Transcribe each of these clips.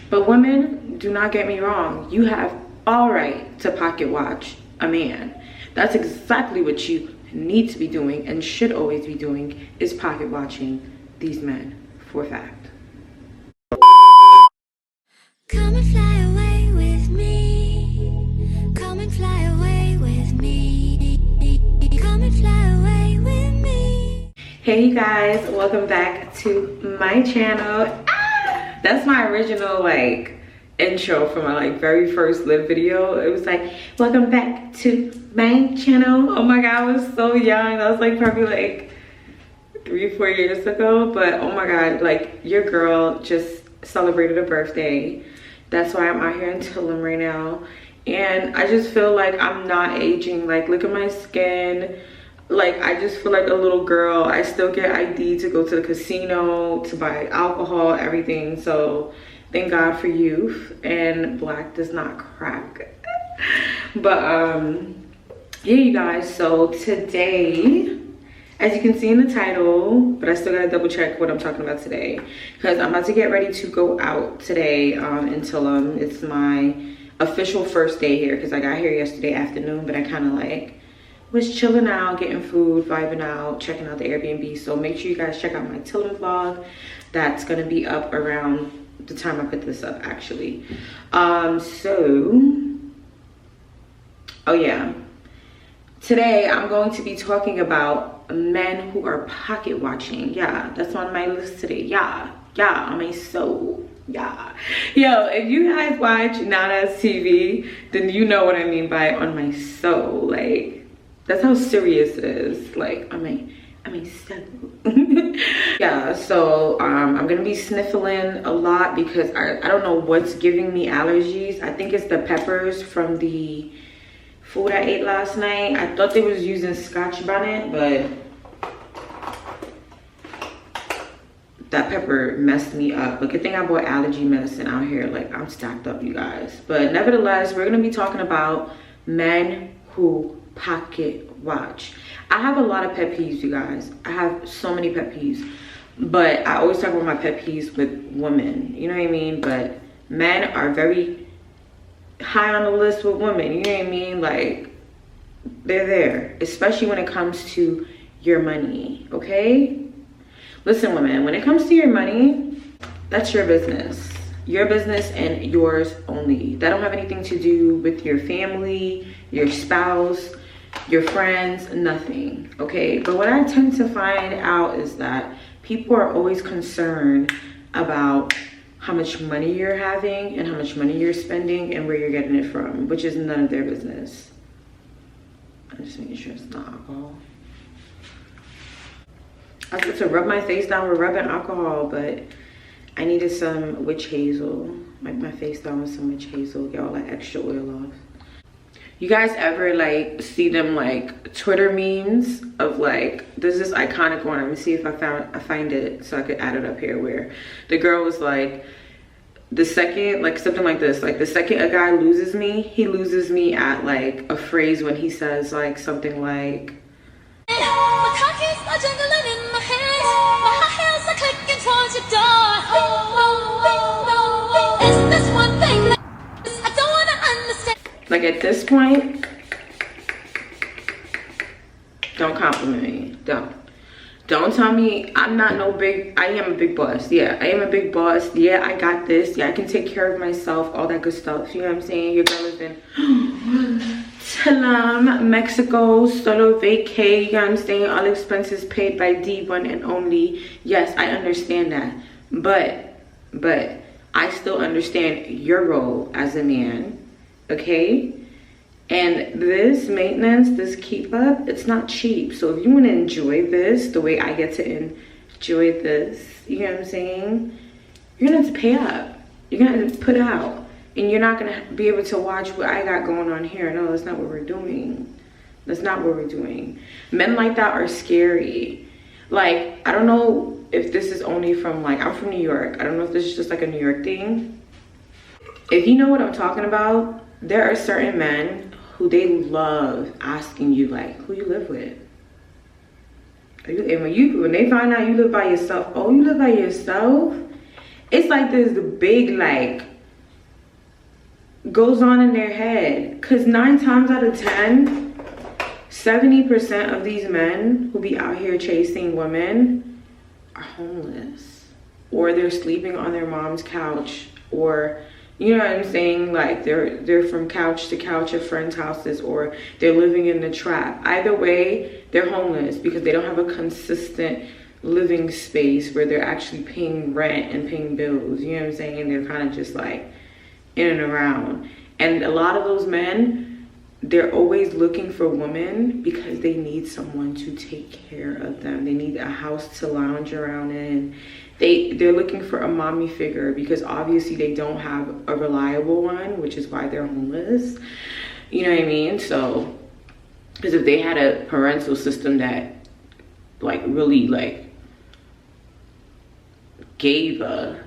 But women, do not get me wrong, you have all right to pocket watch a man. That's exactly what you need to be doing and should always be doing, is pocket watching these men, for a fact. Come and fly away with me. Come and fly away with me. Come and fly away with me. Hey guys, welcome back to my channel. That's my original like intro for my like very first live video. It was like, welcome back to my channel. Oh my god, I was so young. That was like probably like 3-4 years ago. But oh my god, like your girl just celebrated a birthday. That's why I'm out here in Tulum right now, and I just feel like I'm not aging. Like, look at my skin. Like, I just feel like a little girl. I still get ID to go to the casino, to buy alcohol, everything. So thank God for youth, and black does not crack. But yeah, you guys, so today, as you can see in the title, but I still gotta double check what I'm talking about today, because I'm about to get ready to go out today in Tulum. It's my official first day here, because I got here yesterday afternoon, but I kind of like was chilling out, getting food, vibing out, checking out the Airbnb. So make sure you guys check out my Tulum vlog. That's gonna be up around the time I put this up, actually. Oh yeah, today I'm going to be talking about men who are pocket watching. Yeah, that's on my list today. Yeah, on my soul. Yeah, yo, if you guys watch Nana's TV, then you know what I mean by on my soul. Like, that's how serious it is. Like, I mean soul. Yeah, so I'm gonna be sniffling a lot because I don't know what's giving me allergies. I think it's the peppers from the food I ate last night. I thought they was using Scotch bonnet, but that pepper messed me up. But good thing I bought allergy medicine out here. Like, I'm stacked up, you guys. But nevertheless, we're gonna be talking about men who pocket watch. I have a lot of pet peeves, you guys. I have so many pet peeves, but I always talk about my pet peeves with women, you know what I mean? But men are very high on the list with women, you know what I mean? Like, they're there, especially when it comes to your money, okay? Listen, women, when it comes to your money, that's your business. Your business and yours only. That don't have anything to do with your family, your spouse, your friends, nothing, okay? But what I tend to find out is that people are always concerned about how much money you're having and how much money you're spending and where you're getting it from, which is none of their business. I'm just making sure it's not alcohol. I was supposed to rub my face down with rubbing alcohol, but I needed some witch hazel. Wipe my face down with some witch hazel, get all that extra oil off. You guys ever like see them like Twitter memes of like, there's this iconic one. Let me see if I find it so I could add it up here, where the girl was like, the second, like something like this, like the second a guy loses me, he loses me at like a phrase when he says like something like, My car keeps jingling in my head. My high heels are clicking towards your door. Is this one thing that I don't wanna understand? like at this point, don't compliment me. Don't tell me I'm not no big, I am a big boss. Yeah, I am a big boss. Yeah, I got this. Yeah, I can take care of myself, all that good stuff. You know what I'm saying? Your girl has been Tulum, Mexico, solo vacay. You know what I'm saying? All expenses paid by D1 and only. Yes, I understand that. But I still understand your role as a man, okay? And this maintenance, this keep up, it's not cheap. So if you want to enjoy this the way I get to enjoy this, you know what I'm saying? You're gonna have to pay up. You're gonna have to put out. And you're not gonna be able to watch what I got going on here. No, that's not what we're doing. That's not what we're doing. Men like that are scary. Like, I don't know if this is only from like, I'm from New York. I don't know if this is just like a New York thing. If you know what I'm talking about, there are certain men who they love asking you like, who you live with? And when they find out you live by yourself, oh, you live by yourself? It's like this big like goes on in their head. Because 9 times out of 10, 70% of these men who be out here chasing women are homeless, or they're sleeping on their mom's couch, or you know what I'm saying, like they're from couch to couch at friends' houses, or they're living in the trap. Either way, they're homeless because they don't have a consistent living space where they're actually paying rent and paying bills. You know what I'm saying? They're kind of just like in and around. And a lot of those men, they're always looking for women because they need someone to take care of them. They need a house to lounge around in. They're looking for a mommy figure because obviously they don't have a reliable one, which is why they're homeless. You know what I mean? So, because if they had a parental system that like really like gave a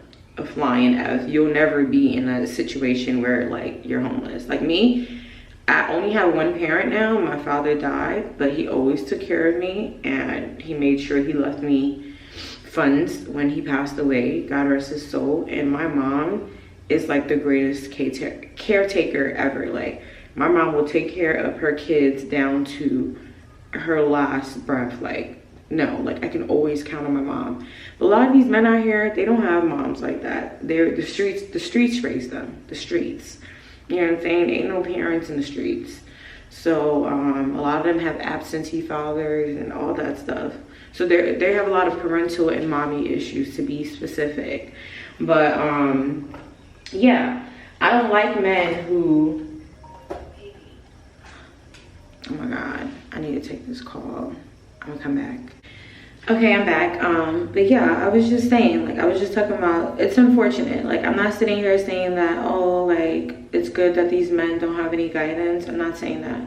flying F, you'll never be in a situation where like you're homeless. Like me, I only have one parent now. My father died, but he always took care of me, and he made sure he left me funds when he passed away, God rest his soul. And my mom is like the greatest caretaker ever. Like my mom will take care of her kids down to her last breath. Like no, like I can always count on my mom. But a lot of these men out here, they don't have moms like that. They're the streets raise them. The streets, you know what I'm saying? Ain't no parents in the streets. So a lot of them have absentee fathers and all that stuff. So they have a lot of parental and mommy issues, to be specific. But yeah, I don't like men who, oh my God, I need to take this call. I'm gonna come back. Okay, I'm back. But yeah, I was just saying, like I was just talking about, it's unfortunate. Like I'm not sitting here saying that, oh, like it's good that these men don't have any guidance. I'm not saying that.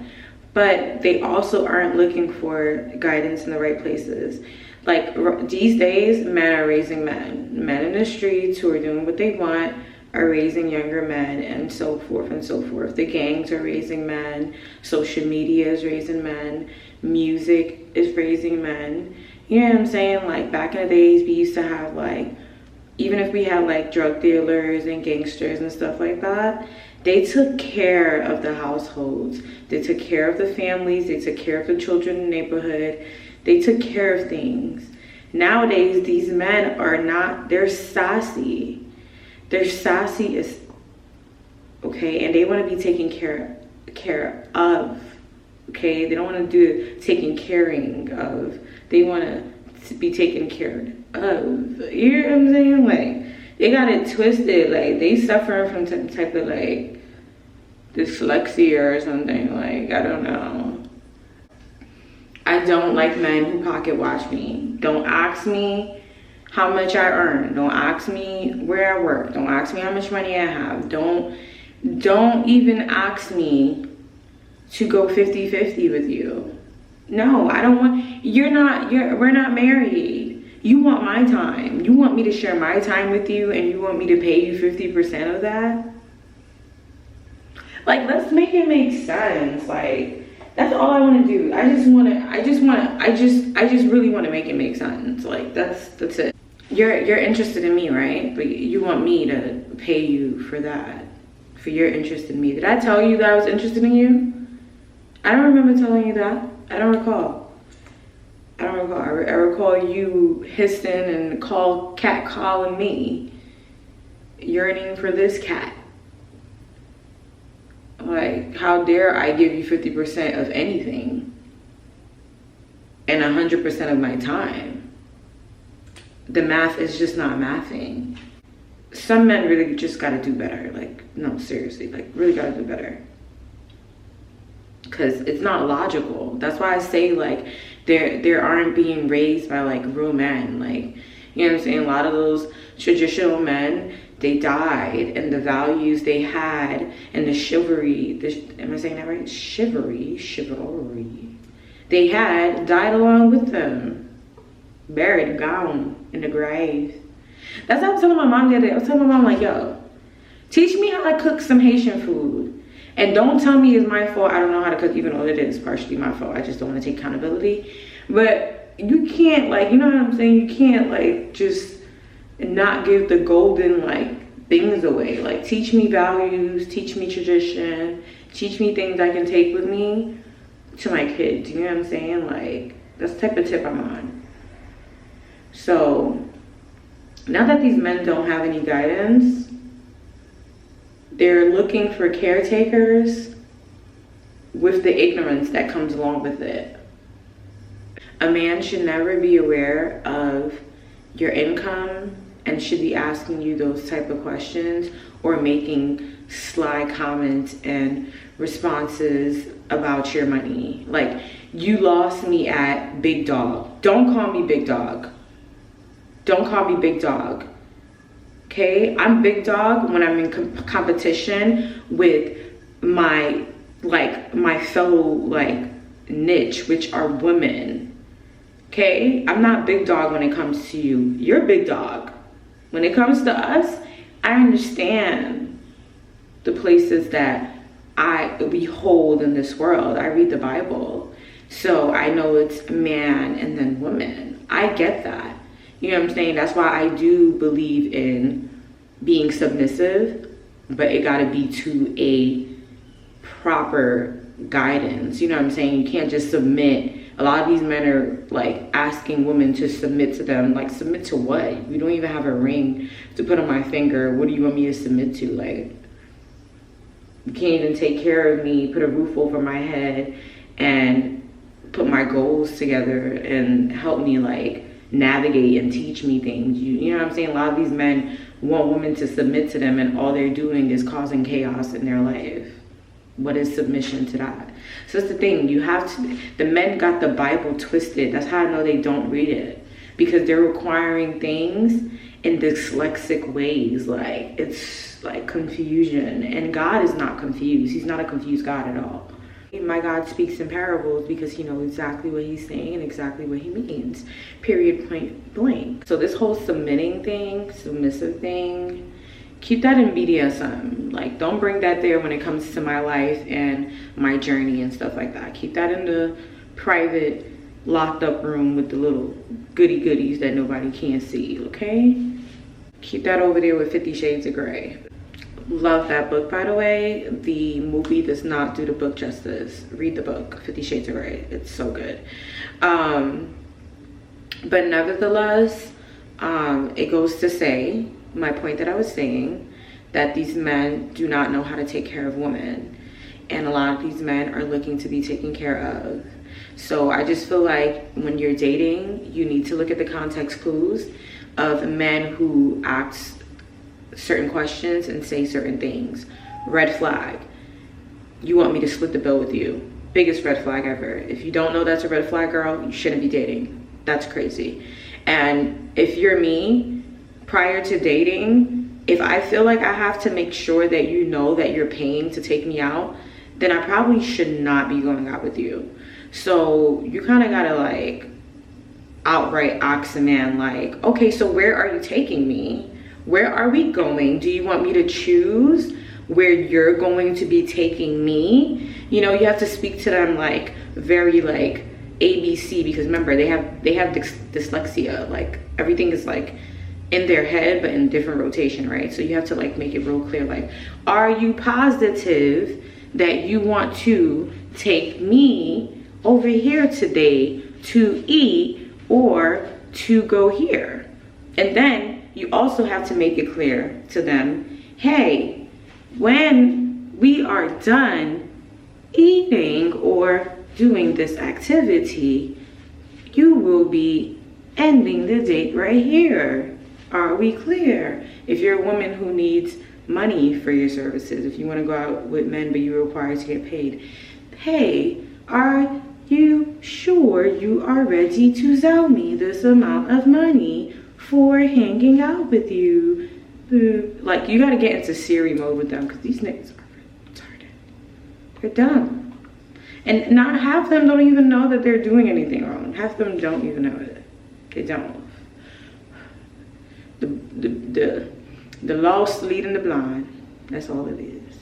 But they also aren't looking for guidance in the right places. Like these days, men are raising men. Men in the streets who are doing what they want are raising younger men, and so forth and so forth. The gangs are raising men. Social media is raising men. Music is raising men. You know what I'm saying? Like back in the days, we used to have like, even if we had like drug dealers and gangsters and stuff like that, they took care of the households. They took care of the families. They took care of the children in the neighborhood. They took care of things. Nowadays, these men are not, they're sassy. They're sassy as, okay, and they want to be taken care of, okay? They don't want to do taking caring of. They want to be taken care of. You know what I'm saying? Like, they got it twisted. Like they suffering from some type of like dyslexia or something. Like I don't know. I don't like men who pocket watch me. Don't ask me how much I earn. Don't ask me where I work. Don't ask me how much money I have. Don't even ask me to go 50-50 with you. No, I don't want, we're not married. You want my time. You want me to share my time with you, and you want me to pay you 50% of that? Like, let's make it make sense. Like, that's all I want to do. I just really want to make it make sense. Like, that's it. You're interested in me, right? But you want me to pay you for that, for your interest in me. Did I tell you that I was interested in you? I don't remember telling you that. I don't recall. I recall you hissing and cat calling me, yearning for this cat. Like, how dare I give you 50% of anything and 100% of my time? The math is just not mathing. Some men really just gotta do better. Like, no, seriously, like really gotta do better. Because it's not logical. That's why I say like they aren't being raised by like real men. Like, you know what I'm saying? A lot of those traditional men, they died, and the values they had and the chivalry, am I saying that right? Chivalry they had died along with them, buried, gone in the grave. That's what I was telling my mom the other day. I was telling my mom, like, yo, teach me how to cook some Haitian food. And don't tell me it's my fault I don't know how to cook, even though it is partially my fault. I just don't want to take accountability. But you can't, like, you know what I'm saying? You can't, like, just not give the golden, like, things away. Like, teach me values, teach me tradition, teach me things I can take with me to my kids. You know what I'm saying? Like, that's the type of tip I'm on. So now that these men don't have any guidance, they're looking for caretakers with the ignorance that comes along with it. A man should never be aware of your income and should be asking you those type of questions or making sly comments and responses about your money. Like, you lost me at Big Dog. Don't call me Big Dog. Don't call me Big Dog. Okay? I'm Big Dog when I'm in competition with my fellow niche, which are women. Okay? I'm not Big Dog when it comes to you. You're Big Dog. When it comes to us, I understand the places that we hold in this world. I read the Bible, so I know it's man and then woman. I get that. You know what I'm saying? That's why I do believe in being submissive, but it got to be to a proper guidance. You know what I'm saying? You can't just submit. A lot of these men are like asking women to submit to them. Like, submit to what? You don't even have a ring to put on my finger. What do you want me to submit to? Like, you can't even take care of me, put a roof over my head, and put my goals together and help me like navigate and teach me things. You know what I'm saying? A lot of these men want women to submit to them, and all they're doing is causing chaos in their life. What is submission to that? So that's the thing. You have to, the men got the Bible twisted. That's how I know they don't read it, because they're requiring things in dyslexic ways. Like, it's like confusion, and God is not confused. He's not a confused God at all. My God speaks in parables because he knows exactly what he's saying and exactly what he means, period, point blank. So this whole submitting thing, submissive thing, keep that in BDSM. Like, don't bring that there when it comes to my life and my journey and stuff like that. Keep that in the private, locked up room with the little goody goodies that nobody can see, okay? Keep that over there with 50 Shades of Grey. Love that book, by the way. The movie does not do the book justice. Read the book, 50 Shades of Grey. It's so good. But nevertheless, it goes to say, my point that I was saying, that these men do not know how to take care of women. And a lot of these men are looking to be taken care of. So I just feel like when you're dating, you need to look at the context clues of men who ask certain questions and say certain things. Red flag. You want me to split the bill with you. Biggest red flag ever. If you don't know that's a red flag, girl, you shouldn't be dating. That's crazy. And if you're me, prior to dating, if I feel like I have to make sure that you know that you're paying to take me out, then I probably should not be going out with you. So you kind of gotta like outright ask a man, like, okay, so where are you taking me? Where are we going? Do you want me to choose where you're going to be taking me? You know, you have to speak to them like very like ABC, because remember, they have dyslexia. Like, everything is like in their head but in different rotation, right? So you have to like make it real clear, like, are you positive that you want to take me over here today to eat or to go here? And then you also have to make it clear to them, hey, when we are done eating or doing this activity, you will be ending the date right here. Are we clear? If you're a woman who needs money for your services, if you want to go out with men but you're required to get paid, hey, are you sure you are ready to sell me this amount of money for hanging out with you? Like, you gotta get into Siri mode with them, because these niggas are retarded. They're dumb. And not half of them don't even know that they're doing anything wrong. Half of them don't even know it. They don't. The lost leading the blind. That's all it is.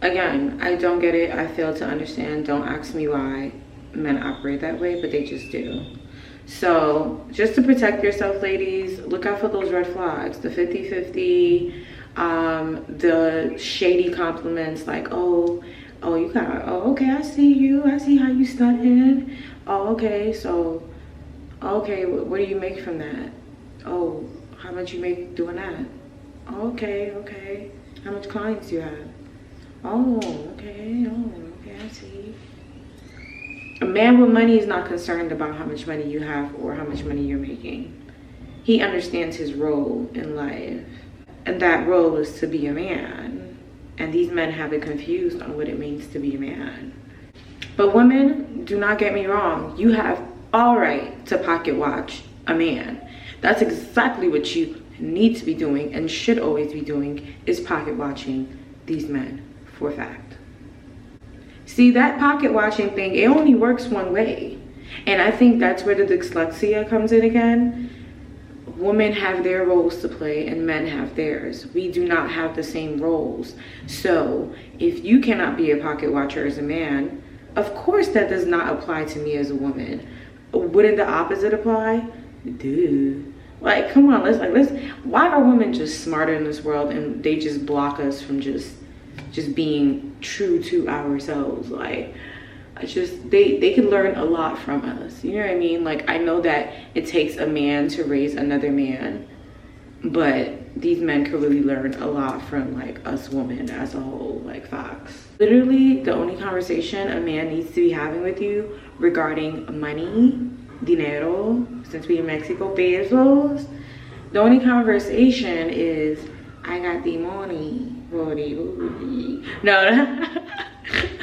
Again, I don't get it. I fail to understand. Don't ask me why men operate that way, but they just do. So just to protect yourself, ladies, look out for those red flags, the 50-50, the shady compliments like, oh, you got, oh, okay, I see you, I see how you studying. Oh, okay, so, okay, what do you make from that? Oh, how much you make doing that? Oh, okay, how much clients you have? Oh, okay, I see. A man with money is not concerned about how much money you have or how much money you're making. He understands his role in life, and that role is to be a man. And these men have it confused on what it means to be a man. But women, do not get me wrong, you have all right to pocket watch a man. That's exactly what you need to be doing and should always be doing, is pocket watching these men, for a fact. See, that pocket watching thing, it only works one way. And I think that's where the dyslexia comes in again. Women have their roles to play and men have theirs. We do not have the same roles. So if you cannot be a pocket watcher as a man, of course that does not apply to me as a woman. Wouldn't the opposite apply? Dude. Like, come on, let's why are women just smarter in this world and they just block us from just being true to ourselves? Like, they can learn a lot from us, you know what I mean? Like, I know that it takes a man to raise another man, but these men could really learn a lot from like us women as a whole, like facts. Literally the only conversation a man needs to be having with you regarding money, dinero, since we in Mexico, pesos, the only conversation is, I got the money. No,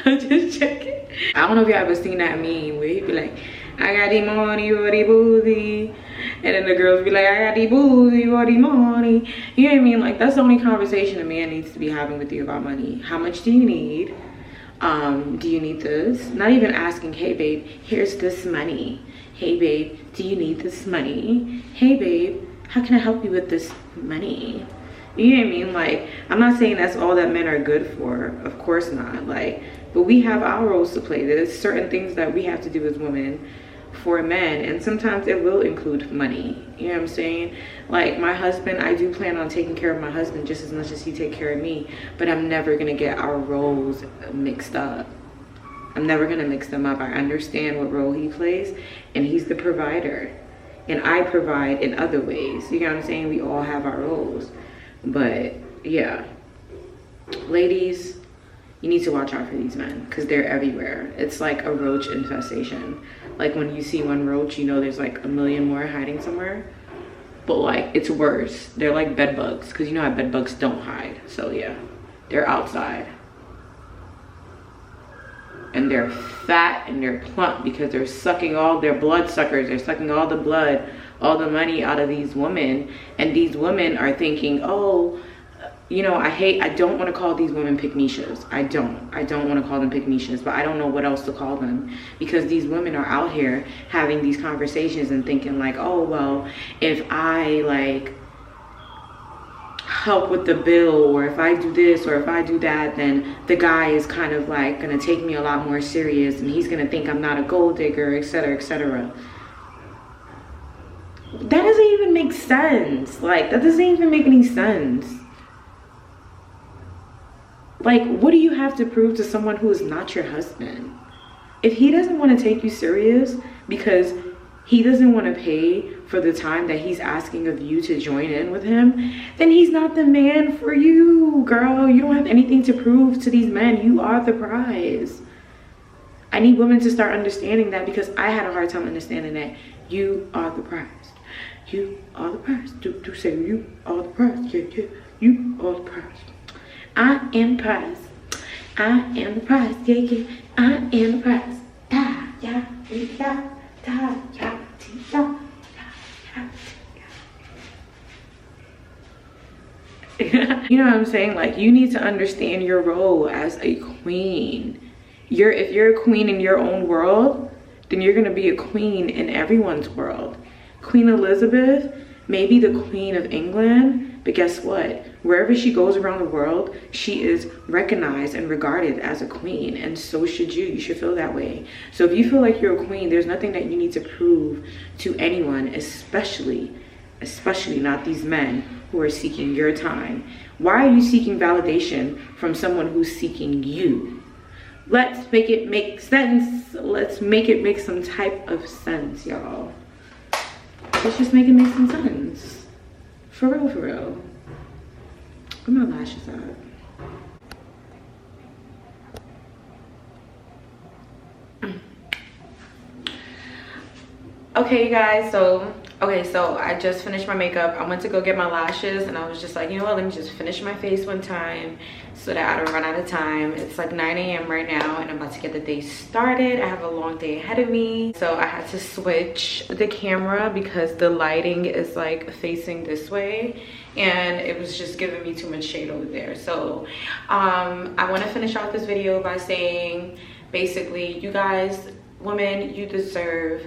I'm just checking. I don't know if y'all ever seen that meme where he'd be like, I got the money for the booty, and then the girls be like, I got the booty for the money. You know what I mean? Like, that's the only conversation a man needs to be having with you about money. How much do you need? Do you need this? Not even asking, hey babe, here's this money. Hey babe, do you need this money? Hey babe, how can I help you with this money? You know what I mean? Like, I'm not saying that's all that men are good for, of course not, like, but we have our roles to play. There's certain things that we have to do as women for men, and sometimes it will include money. You know what I'm saying? Like, my husband, I do plan on taking care of my husband just as much as he takes care of me, but I'm never gonna get our roles mixed up. I'm never gonna mix them up. I understand what role he plays, and he's the provider, and I provide in other ways. You know what I'm saying? We all have our roles. But yeah, ladies, you need to watch out for these men because they're everywhere. It's like a roach infestation. Like, when you see one roach, you know there's like a million more hiding somewhere. But like, it's worse. They're like bed bugs, because you know how bed bugs don't hide. So yeah, they're outside. And they're fat and they're plump because they're sucking all their blood suckers. They're sucking all the blood, all the money out of these women. And these women are thinking, oh, you know, I don't want to call these women pick-me-shows. I don't want to call them pick-me-shows, but I don't know what else to call them, because these women are out here having these conversations and thinking like, oh, well, if I like help with the bill, or if I do this, or if I do that, then the guy is kind of like gonna take me a lot more serious, and he's gonna think I'm not a gold digger, etc., etc. That doesn't even make sense. Like, that doesn't even make any sense. Like, what do you have to prove to someone who is not your husband? If he doesn't want to take you serious because he doesn't want to pay for the time that he's asking of you to join in with him, then he's not the man for you, girl. You don't have anything to prove to these men. You are the prize. I need women to start understanding that, because I had a hard time understanding that. You are the prize. You are the prize. Do say you are the prize. Yeah, yeah. You are the prize. I am the prize. I am the prize. Yeah, yeah. I am the prize. Da, yeah, yeah. Da, yeah, yeah. You know what I'm saying? Like, you need to understand your role as a queen. If you're a queen in your own world, then you're gonna be a queen in everyone's world. Queen Elizabeth, maybe the Queen of England, But guess what? Wherever she goes around the world, she is recognized and regarded as a queen, and so should you. You should feel that way. So if you feel like you're a queen, there's nothing that you need to prove to anyone, especially not these men who are seeking your time. Why are you seeking validation from someone who's seeking you? Let's make it make sense. Let's make it make some type of sense, y'all. Let's just make it make some sense. For real, for real. Where my lashes at? Okay, you guys, so I just finished my makeup. I went to go get my lashes and I was just like, you know what, let me just finish my face one time so that I don't run out of time. It's like 9 a.m. right now and I'm about to get the day started. I have a long day ahead of me. So I had to switch the camera because the lighting is like facing this way and it was just giving me too much shade over there. So I want to finish off this video by saying, basically, you guys, women, you deserve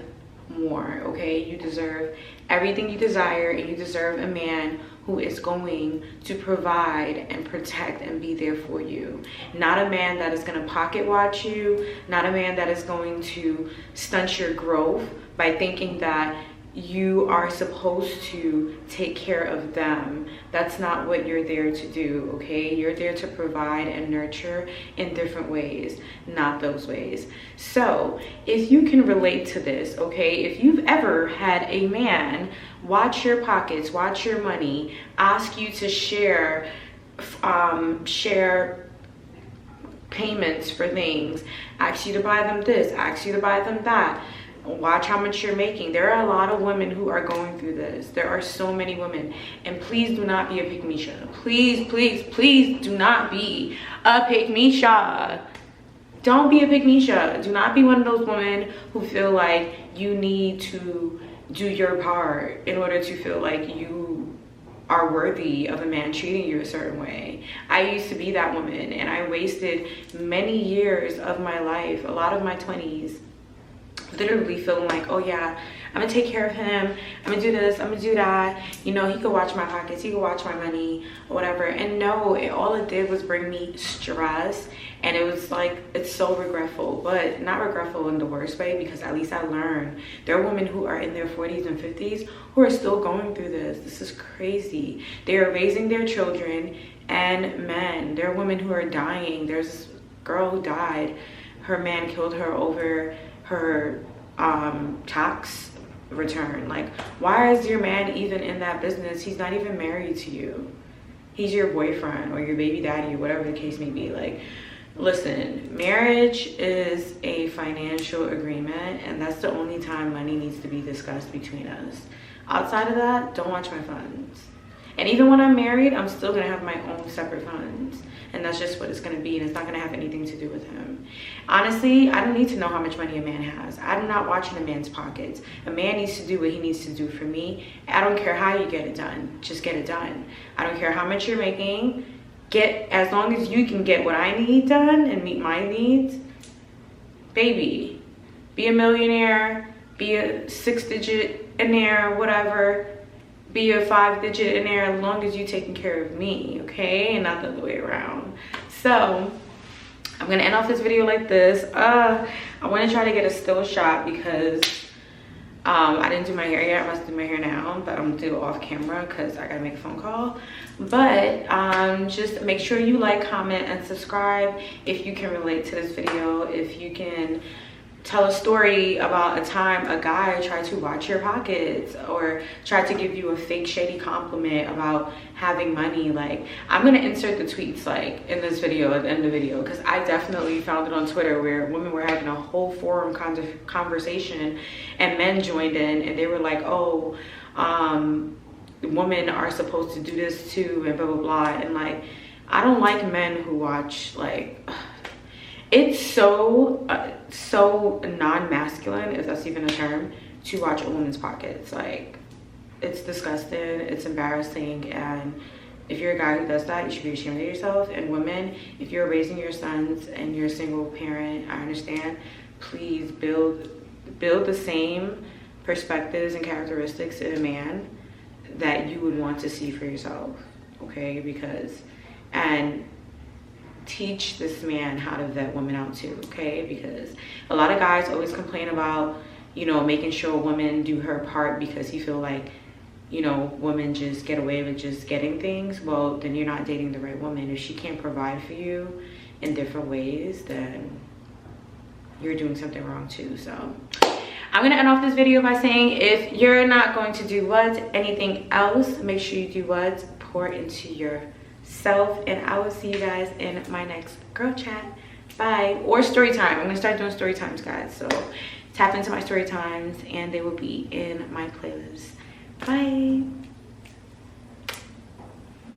more, okay? You deserve everything you desire, and you deserve a man who is going to provide and protect and be there for you. Not a man that is going to pocket watch you, not a man that is going to stunt your growth by thinking that you are supposed to take care of them. That's not what you're there to do, okay? You're there to provide and nurture in different ways, not those ways. So if you can relate to this, okay, if you've ever had a man watch your pockets, watch your money, ask you to share payments for things, ask you to buy them this, ask you to buy them that, watch how much you're making. There are a lot of women who are going through this. There are so many women, and please do not be a pick-me-sha. Please, please, please do not be a pick-me-sha. Don't be a pick-me-sha. Do not be one of those women who feel like you need to do your part in order to feel like you are worthy of a man treating you a certain way. I used to be that woman, and I wasted many years of my life, a lot of my 20s, literally feeling like, oh yeah, I'm gonna take care of him, I'm gonna do this, I'm gonna do that, you know, he could watch my pockets, he could watch my money, whatever. And no, all it did was bring me stress, and it was like, it's so regretful, but not regretful in the worst way, because at least I learned. There are women who are in their 40s and 50s who are still going through this. This is crazy. They are raising their children and men. There are women who are dying. There's this girl who died, her man killed her over her tax return. Like, why is your man even in that business? He's not even married to you. He's your boyfriend or your baby daddy or whatever the case may be. Like, listen, marriage is a financial agreement, and that's the only time money needs to be discussed between us. Outside of that, don't watch my funds. And even when I'm married, I'm still gonna have my own separate funds. And that's just what it's gonna be, and it's not gonna have anything to do with him. Honestly, I don't need to know how much money a man has. I'm not watching a man's pockets. A man needs to do what he needs to do for me. I don't care how you get it done, just get it done. I don't care how much you're making. As long as you can get what I need done and meet my needs, baby, be a millionaire, be a 6-digit-inaire, whatever. Be a 5-digit-inaire as long as you're taking care of me, okay? And not the other way around. So I'm gonna end off this video like this. I want to try to get a still shot because I didn't do my hair yet. I must do my hair now, but I'm gonna do it off camera because I gotta make a phone call. But just make sure you like, comment, and subscribe if you can relate to this video. If you can tell a story about a time a guy tried to watch your pockets or tried to give you a fake shady compliment about having money. Like, I'm gonna insert the tweets like in this video at the end of the video, because I definitely found it on Twitter where women were having a whole forum conversation and men joined in, and they were like, oh, women are supposed to do this too, and blah blah blah. And like, I don't like men who watch, like, it's so non-masculine, if that's even a term, to watch a woman's pockets. Like, it's disgusting, it's embarrassing, and if you're a guy who does that, you should be ashamed of yourself. And women, if you're raising your sons and you're a single parent, I understand, please build the same perspectives and characteristics in a man that you would want to see for yourself. okay? And teach this man how to vet women out too, okay? Because a lot of guys always complain about, you know, making sure women do her part because he feel like, you know, women just get away with just getting things. Well, then you're not dating the right woman. If she can't provide for you in different ways, then you're doing something wrong too. So I'm gonna end off this video by saying, if you're not going to do what, anything else, make sure you do what, pour into yourself. And I will see you guys in my next girl chat. Bye. Or story time. I'm gonna start doing story times, guys. So tap into my story times and they will be in my playlist. Bye.